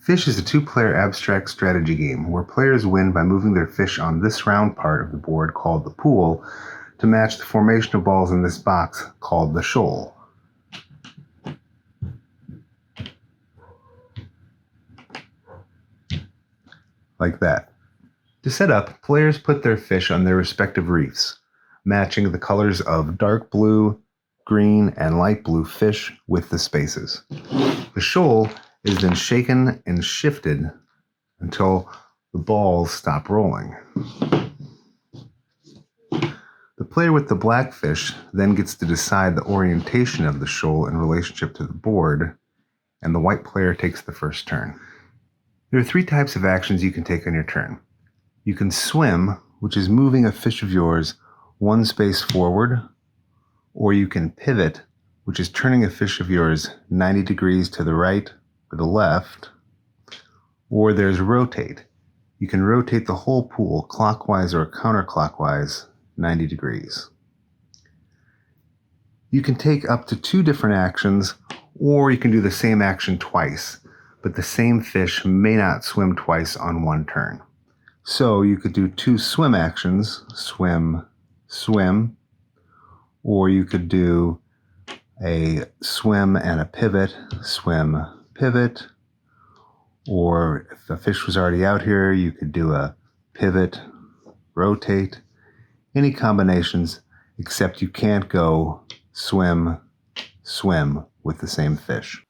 FYSH is a two-player abstract strategy game where players win by moving their fish on this round part of the board called the pool to match the formation of balls in this box called the shoal. Like that. To set up, players put their fish on their respective reefs, matching the colors of dark blue, green, and light blue fish with the spaces. The shoal is then shaken and shifted until the balls stop rolling. The player with the black fish then gets to decide the orientation of the shoal in relationship to the board, and the white player takes the first turn. There are three types of actions you can take on your turn. You can swim, which is moving a fish of yours one space forward, or you can pivot, which is turning a fish of yours 90 degrees to the right or the left, or there's rotate. You can rotate the whole pool clockwise or counterclockwise 90 degrees. You can take up to two different actions, or you can do the same action twice, but the same fish may not swim twice on one turn. So you could do two swim actions, swim, swim, or you could do a swim and a pivot, swim, pivot, or if the fish was already out here, you could do a pivot, rotate, any combinations, except you can't go swim, swim with the same fish.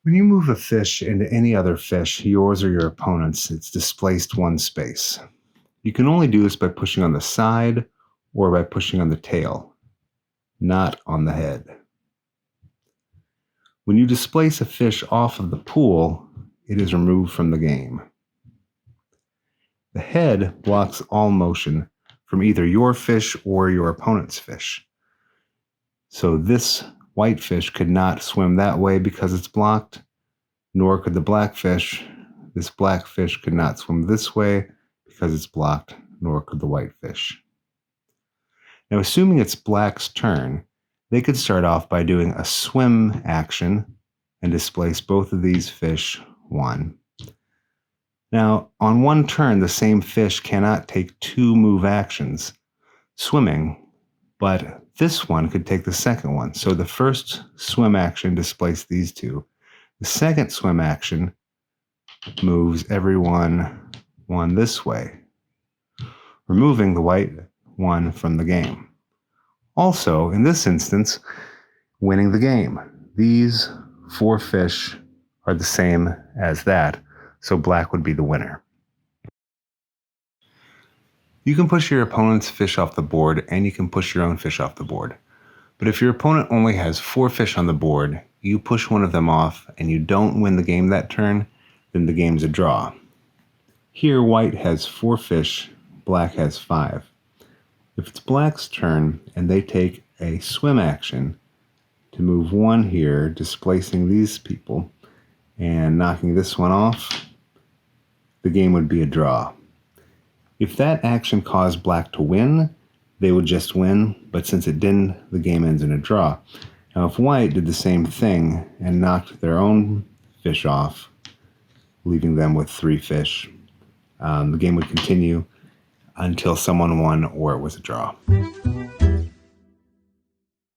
When you move a fish into any other fish, yours or your opponent's, it's displaced one space. You can only do this by pushing on the side or by pushing on the tail, not on the head. When you displace a fish off of the pool, it is removed from the game. The head blocks all motion from either your fish or your opponent's fish. So this white fish could not swim that way because it's blocked, nor could the black fish. This black fish could not swim this way because it's blocked, nor could the white fish. Now, assuming it's black's turn, they could start off by doing a swim action and displace both of these fish one. Now, on one turn, the same fish cannot take two move actions, swimming, but this one could take the second one. So the first swim action displaced these two. The second swim action moves everyone one this way, removing the white one from the game. Also, in this instance, winning the game. These four fish are the same as that, so black would be the winner. You can push your opponent's fish off the board, and you can push your own fish off the board. But if your opponent only has four fish on the board, you push one of them off, and you don't win the game that turn, then the game's a draw. Here, white has four fish, black has five. If it's black's turn, and they take a swim action to move one here, displacing these people, and knocking this one off, the game would be a draw. If that action caused black to win, they would just win, but since it didn't, the game ends in a draw. Now, if white did the same thing and knocked their own fish off, leaving them with three fish, the game would continue until someone won or it was a draw.